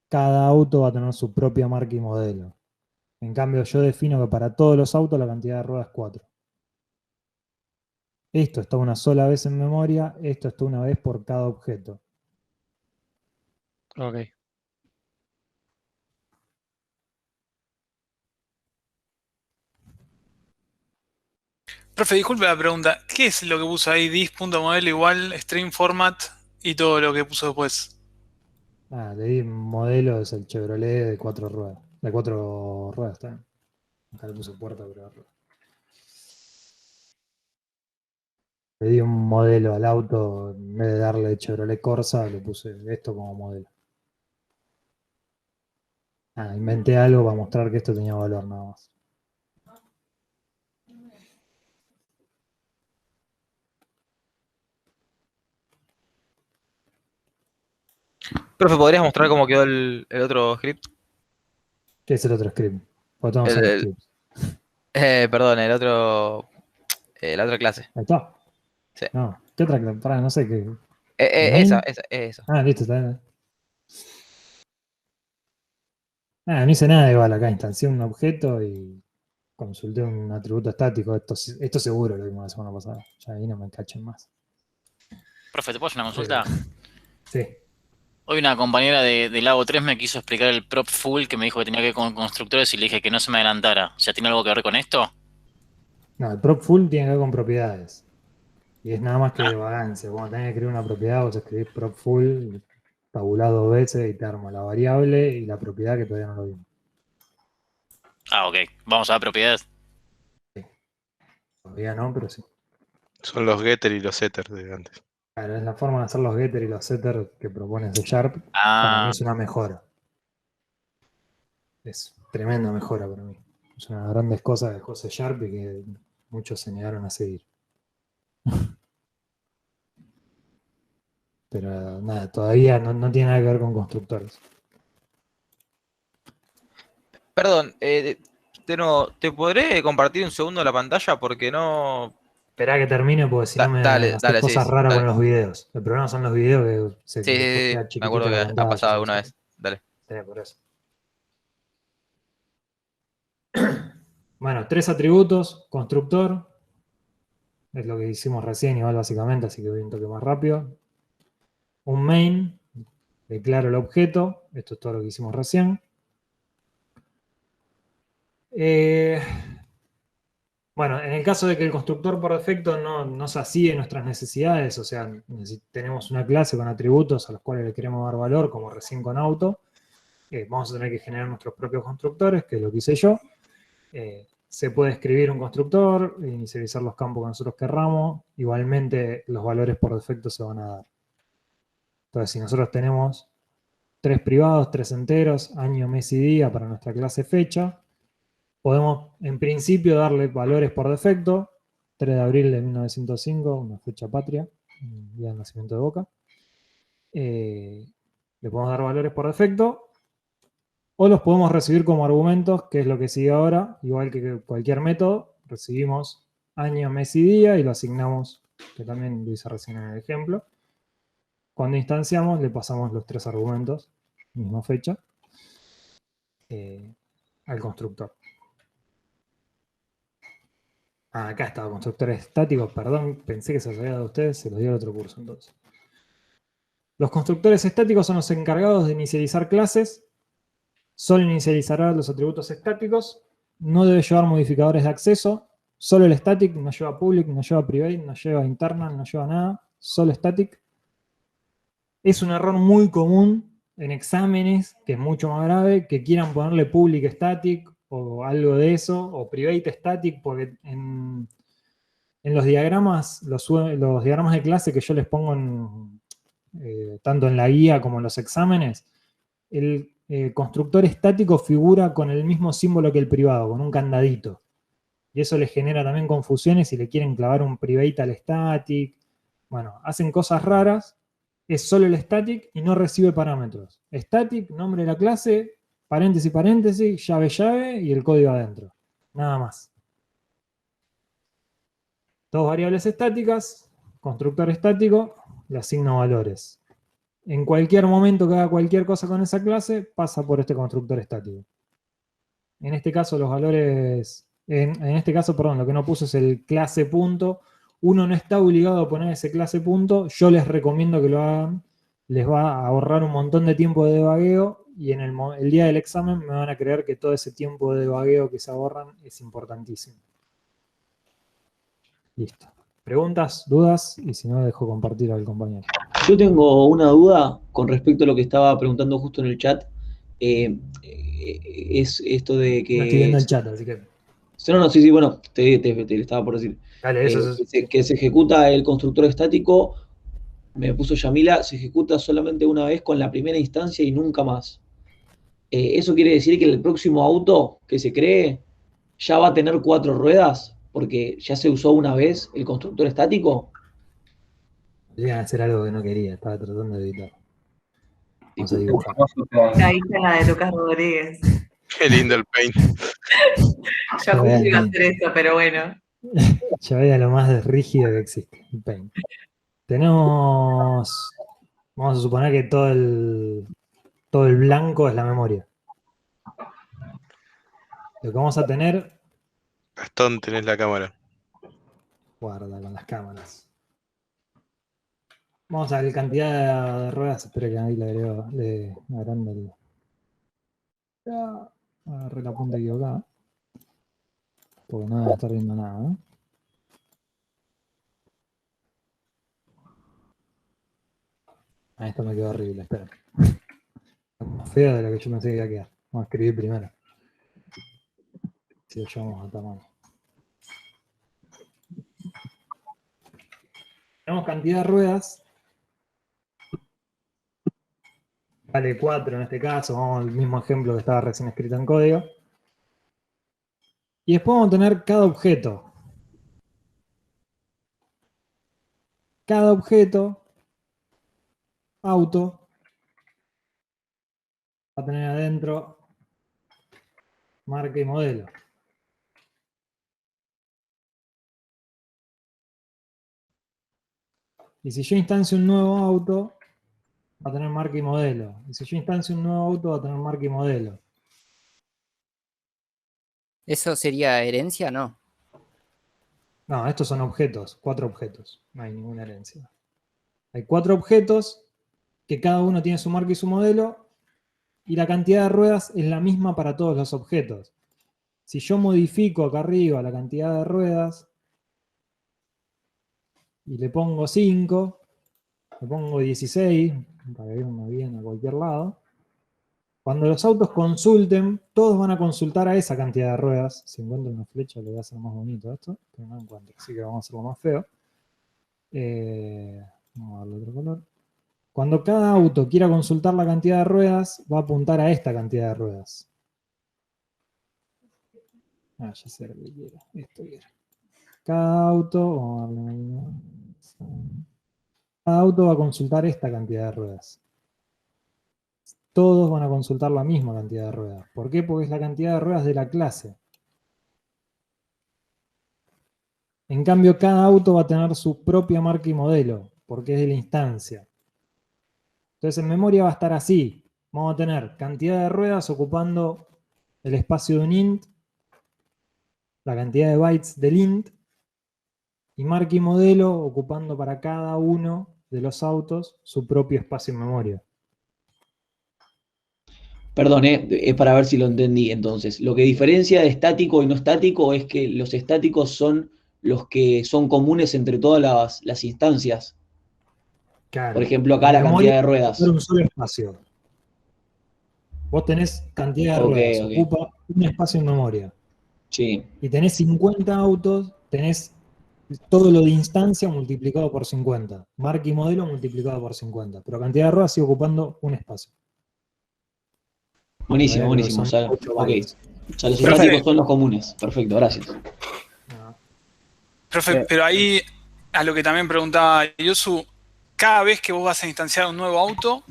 Cada auto va a tener su propia marca y modelo. En cambio, yo defino que para todos los autos la cantidad de ruedas es 4. Esto está una sola vez en memoria, esto está una vez por cada objeto. Ok. Profe, disculpe la pregunta. ¿Qué es lo que puso ahí? Dis.modelo igual string format y todo lo que puso después. Le di modelo, es el Chevrolet de 4 ruedas. De 4 ruedas, está bien. Acá le puse puerta, pero rueda. Le di un modelo al auto, en vez de darle Chevrolet Corsa, le puse esto como modelo. Inventé algo para mostrar que esto tenía valor nada más. Profe, ¿podrías mostrar cómo quedó el otro script? ¿Qué es el otro script? Porque tengo 0 scripts. Perdón, la otra clase. Ahí está. Sí. No, ¿qué otra clase? Pará, no sé qué. Esa. Listo, está bien. No hice nada igual acá. Instancié un objeto y consulté un atributo estático. Esto seguro lo vimos la semana pasada. Ya ahí no me cachen más. Profe, ¿te puedo hacer una consulta? Sí. Hoy una compañera de Lago 3 me quiso explicar el prop full que me dijo que tenía que ver con constructores y le dije que no se me adelantara. O sea, ¿tiene algo que ver con esto? No, el prop full tiene que ver con propiedades. Y es nada más que vagancia. Cuando tenés que escribir una propiedad, vos escribís prop full, tabulás 2 veces y te arma la variable y la propiedad que todavía no lo vimos. Ah, ok. Vamos a ver propiedades. Todavía no, pero sí. Son los getter y los setter de antes. Claro, es la forma de hacer los getter y los setter que propone C#. Para mí es una mejora. Es tremenda mejora para mí. Es una de las grandes cosas de C# y que muchos se negaron a seguir. Pero nada, todavía no tiene nada que ver con constructores. Perdón, de nuevo, ¿te podré compartir un segundo la pantalla? Porque no... Esperá que termine porque si no me Dale, haces dale, sí, cosas raras dale. con los videos. El problema son los videos que Sí, sí, después sí, queda me chiquitita acuerdo la que ha pantalla. pasado alguna vez. Dale. Sí, por eso. Bueno, 3 atributos, constructor, es lo que hicimos recién igual básicamente, así que voy un toque más rápido. Un main, declaro el objeto, esto es todo lo que hicimos recién. Bueno, en el caso de que el constructor por defecto no sacie nuestras necesidades, o sea, si tenemos una clase con atributos a los cuales le queremos dar valor, como recién con auto, vamos a tener que generar nuestros propios constructores, que es lo que hice yo. Se puede escribir un constructor, inicializar los campos que nosotros querramos, igualmente los valores por defecto se van a dar. Entonces, si nosotros tenemos 3 privados, 3 enteros, año, mes y día para nuestra clase fecha, podemos en principio darle valores por defecto, 3 de abril de 1905, una fecha patria, día de nacimiento de Boca. Le podemos dar valores por defecto, o los podemos recibir como argumentos, que es lo que sigue ahora, igual que cualquier método, recibimos año, mes y día y lo asignamos, que también lo hice recién en el ejemplo. Cuando instanciamos, le pasamos los 3 argumentos, misma fecha, al constructor. Acá estaba, constructores estáticos, perdón, pensé que se los había dado a ustedes, se los dio al otro curso entonces. Los constructores estáticos son los encargados de inicializar clases, solo inicializará los atributos estáticos, no debe llevar modificadores de acceso, solo el static, no lleva public, no lleva private, no lleva internal, no lleva nada, solo static. Es un error muy común en exámenes, que es mucho más grave, que quieran ponerle public static o algo de eso, o private static, porque en los diagramas, los diagramas de clase que yo les pongo tanto en la guía como en los exámenes, el constructor estático figura con el mismo símbolo que el privado, con un candadito. Y eso les genera también confusiones si le quieren clavar un private al static. Bueno, hacen cosas raras. Es solo el static y no recibe parámetros. Static, nombre de la clase, paréntesis, paréntesis, llave, llave y el código adentro. Nada más. 2 variables estáticas, constructor estático, le asigno valores. En cualquier momento que haga cualquier cosa con esa clase, pasa por este constructor estático. En este caso los valores, en este caso, perdón, lo que no puse es el clase punto. Uno no está obligado a poner ese clase punto, yo les recomiendo que lo hagan, les va a ahorrar un montón de tiempo de debugueo y en el día del examen me van a creer que todo ese tiempo de debugueo que se ahorran es importantísimo. Listo. ¿Preguntas, dudas? Y si no, dejo compartir al compañero. Yo tengo una duda con respecto a lo que estaba preguntando justo en el chat. Es esto de que... No estoy viendo el chat, así que... No, sí, bueno, te estaba por decir. Dale, eso. Que se ejecuta el constructor estático, me puso Yamila, se ejecuta solamente una vez con la primera instancia y nunca más. ¿Eso quiere decir que el próximo auto que se cree ya va a tener 4 ruedas? Porque ya se usó una vez el constructor estático. Llegan a hacer algo que no quería, estaba tratando de evitar. Vamos a dibujar. Ahí está la de Lucas Rodríguez. Qué lindo el paint. Yo justo iba a hacer eso, pero bueno. Ya veía lo más rígido que existe, el paint. Tenemos, vamos a suponer que todo el blanco es la memoria. Lo que vamos a tener... Gastón, tenés la cámara. Guarda con las cámaras. Vamos a ver cantidad de ruedas. Espero que ahí le agrande el... Agarré la punta equivocada. Porque no debe estar viendo nada, ¿eh? Esto me quedó horrible, espera. Más feo de lo que yo pensé que iba a quedar. Vamos a escribir primero. Si lo llevamos a tamaño. Tenemos cantidad de ruedas. Vale 4 en este caso. Vamos al mismo ejemplo que estaba recién escrito en código. Y después vamos a tener cada objeto. Cada objeto, auto, va a tener adentro marca y modelo. Y si yo instancio un nuevo auto, va a tener marca y modelo. Y si yo instancio un nuevo auto, va a tener marca y modelo. ¿Eso sería herencia? No. No, estos son objetos, 4 objetos. No hay ninguna herencia. Hay 4 objetos que cada uno tiene su marca y su modelo, y la cantidad de ruedas es la misma para todos los objetos. Si yo modifico acá arriba la cantidad de ruedas y le pongo 5, le pongo 16, para irme bien a cualquier lado, cuando los autos consulten, todos van a consultar a esa cantidad de ruedas. Si encuentro una flecha le voy a hacer más bonito esto, pero no encuentro, así que vamos a hacerlo más feo. Vamos a darle otro color. Cuando cada auto quiera consultar la cantidad de ruedas, va a apuntar a esta cantidad de ruedas. Ah, ya sé lo que quiero. Esto quiero. Cada auto va a consultar esta cantidad de ruedas. Todos van a consultar la misma cantidad de ruedas. ¿Por qué? Porque es la cantidad de ruedas de la clase. En cambio, cada auto va a tener su propia marca y modelo, porque es de la instancia. Entonces, en memoria va a estar así. Vamos a tener cantidad de ruedas ocupando el espacio de un int, la cantidad de bytes del int, y marca y modelo ocupando para cada uno de los autos su propio espacio en memoria. Perdón, es para ver si lo entendí. Entonces, lo que diferencia de estático y no estático es que los estáticos son los que son comunes entre todas las instancias. Claro. Por ejemplo, acá la cantidad de ruedas. Un solo espacio. Vos tenés cantidad de ruedas, ocupa un espacio en memoria. Sí. Y tenés 50 autos, tenés todo lo de instancia multiplicado por 50. Marca y modelo multiplicado por 50. Pero cantidad de ruedas sigue ocupando un espacio. Buenísimo, buenísimo. O sea, los estáticos son los comunes. Perfecto, gracias. Profe, pero ahí, a lo que también preguntaba Yosu, cada vez que vos vas a instanciar un nuevo auto,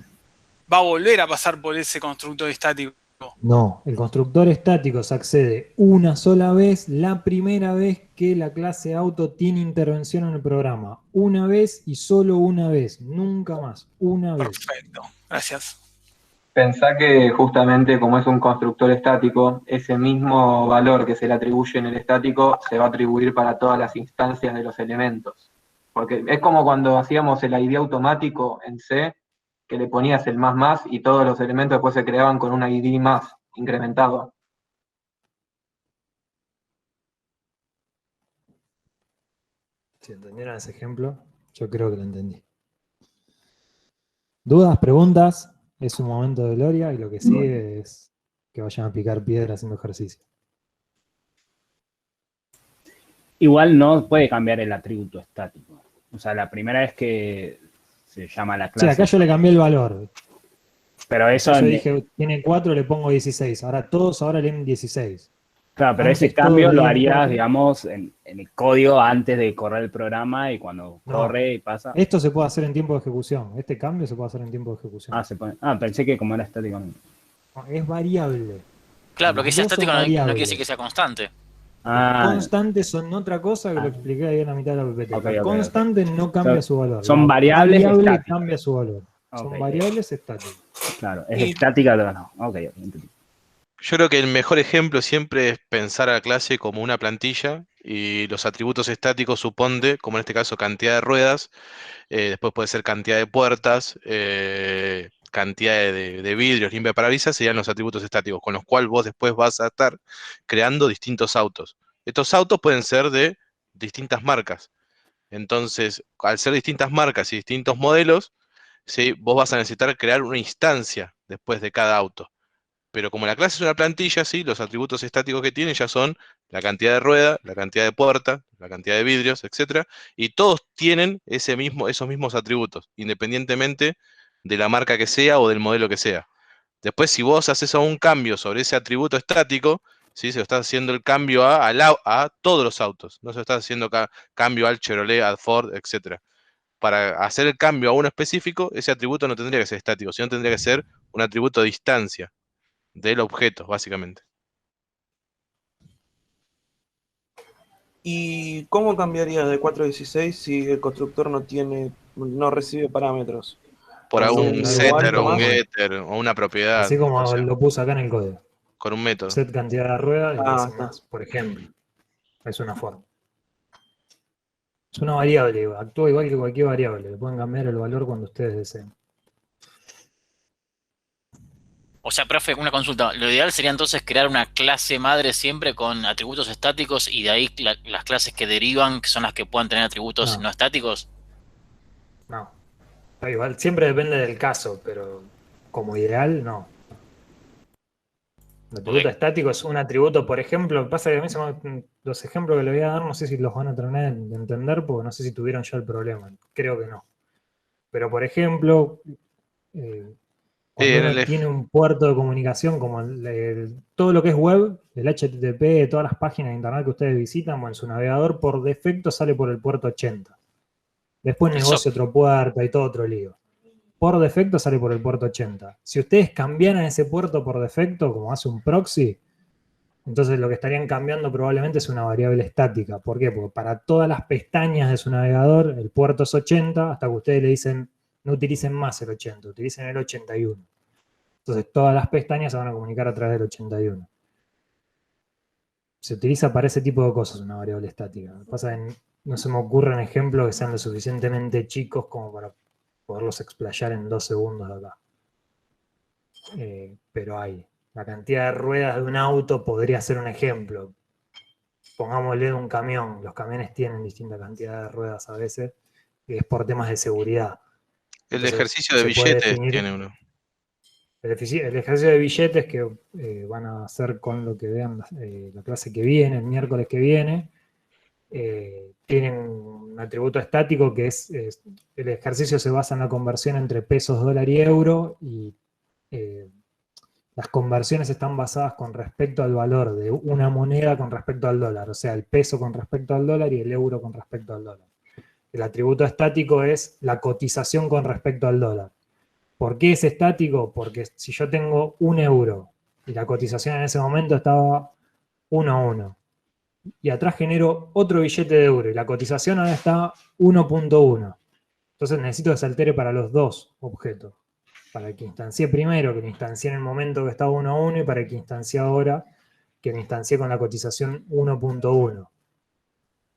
va a volver a pasar por ese constructor estático. No, el constructor estático se accede una sola vez, la primera vez que la clase auto tiene intervención en el programa. Una vez y solo una vez, nunca más, una vez. Perfecto, gracias. Pensá que justamente como es un constructor estático, ese mismo valor que se le atribuye en el estático se va a atribuir para todas las instancias de los elementos. Porque es como cuando hacíamos el ID automático en C, que le ponías el más y todos los elementos después se creaban con un ID más incrementado. Si entendieron ese ejemplo, yo creo que lo entendí. ¿Dudas, preguntas? Es un momento de gloria y lo que sigue es que vayan a picar piedra haciendo ejercicio. Igual no puede cambiar el atributo estático. O sea, la primera vez que se llama la clase. Sí, acá yo le cambié el valor. Pero eso. Yo dije, tiene 4, le pongo 16. Ahora todos leen 16. Claro, pero ese cambio lo harías, digamos, en el código antes de correr el programa y cuando corre y pasa. Esto se puede hacer en tiempo de ejecución. Este cambio se puede hacer en tiempo de ejecución. Pensé que como era estático. No, es variable. Claro, pero que sea estático no quiere decir que sea constante. Constantes son otra cosa que lo expliqué ahí en la mitad de la PPT. Constante no cambia su valor. Son variables estáticas. Cambia su valor. Son variables estáticas. Claro, es estática, pero no. Ok, entendí. Yo creo que el mejor ejemplo siempre es pensar a la clase como una plantilla y los atributos estáticos supone, como en este caso, cantidad de ruedas, después puede ser cantidad de puertas, cantidad de vidrios, limpia parabrisas, serían los atributos estáticos, con los cuales vos después vas a estar creando distintos autos. Estos autos pueden ser de distintas marcas. Entonces, al ser distintas marcas y distintos modelos, ¿sí? Vos vas a necesitar crear una instancia después de cada auto. Pero como la clase es una plantilla, ¿sí? Los atributos estáticos que tiene ya son la cantidad de rueda, la cantidad de puerta, la cantidad de vidrios, etc. Y todos tienen esos mismos atributos, independientemente de la marca que sea o del modelo que sea. Después, si vos haces un cambio sobre ese atributo estático, ¿sí? Se lo estás haciendo el cambio a todos los autos. No se lo estás haciendo cambio al Chevrolet, al Ford, etc. Para hacer el cambio a uno específico, ese atributo no tendría que ser estático, sino tendría que ser un atributo de distancia del objeto, básicamente. ¿Y cómo cambiaría de 4.16 si el constructor no recibe parámetros? Por Así, algún tal setter cual, o un como, getter o una propiedad, así o como sea, lo puse acá en el código. con un método. Set cantidad de ruedas y le Ah, dicen más, por ejemplo. Es una forma. Es una variable, actúa igual que cualquier variable. Le pueden cambiar el valor cuando ustedes deseen. O sea, profe, una consulta. Lo ideal sería entonces crear una clase madre siempre con atributos estáticos y de ahí las clases que derivan, que son las que puedan tener atributos No. no estáticos. No. Da igual, siempre depende del caso, pero como ideal, no. El atributo estático es un atributo, por ejemplo, pasa que a mí los ejemplos que le voy a dar no sé si los van a terminar de entender porque no sé si tuvieron ya el problema. Creo que no. Pero por ejemplo, cuando uno tiene un puerto de comunicación como todo lo que es web, el HTTP, todas las páginas de internet que ustedes visitan, bueno, su navegador por defecto sale por el puerto 80. Después negocia otro puerto y todo otro lío. Por defecto sale por el puerto 80. Si ustedes cambiaran ese puerto por defecto, como hace un proxy, entonces lo que estarían cambiando probablemente es una variable estática. ¿Por qué? Porque para todas las pestañas de su navegador, el puerto es 80, hasta que ustedes le dicen, no utilicen más el 80, utilicen el 81. Entonces todas las pestañas se van a comunicar a través del 81. Se utiliza para ese tipo de cosas una variable estática. Lo que pasa es que no se me ocurren ejemplos que sean lo suficientemente chicos como para poderlos explayar en 2 segundos acá. Pero hay. La cantidad de ruedas de un auto podría ser un ejemplo. Pongámosle de un camión. Los camiones tienen distinta cantidad de ruedas a veces, y es por temas de seguridad. El Entonces, ejercicio de se puede billetes definir tiene uno. el ejercicio de billetes que van a hacer con lo que vean la clase que viene, el miércoles que viene. Tienen un atributo estático que es el ejercicio se basa en la conversión entre pesos, dólar y euro, y las conversiones están basadas con respecto al valor de una moneda con respecto al dólar, o sea, el peso con respecto al dólar y el euro con respecto al dólar. El atributo estático es la cotización con respecto al dólar. ¿Por qué es estático? Porque si yo tengo 1 euro y la cotización en ese momento estaba 1 a 1, y atrás genero otro billete de euro y la cotización ahora está 1.1. Entonces necesito que se altere para los dos objetos. Para el que instancié primero, que lo instancié en el momento que estaba 1 a 1, y para el que instancié ahora, que lo instancié con la cotización 1.1.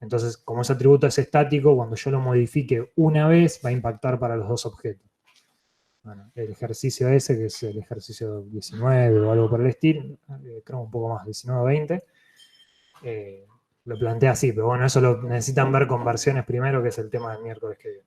Entonces, como ese atributo es estático, cuando yo lo modifique una vez, va a impactar para los dos objetos. Bueno, el ejercicio ese, que es el ejercicio 19 o algo por el estilo, creo un poco más, 19 o 20, lo plantea así, pero bueno, eso lo necesitan ver con versiones primero, que es el tema del miércoles que viene.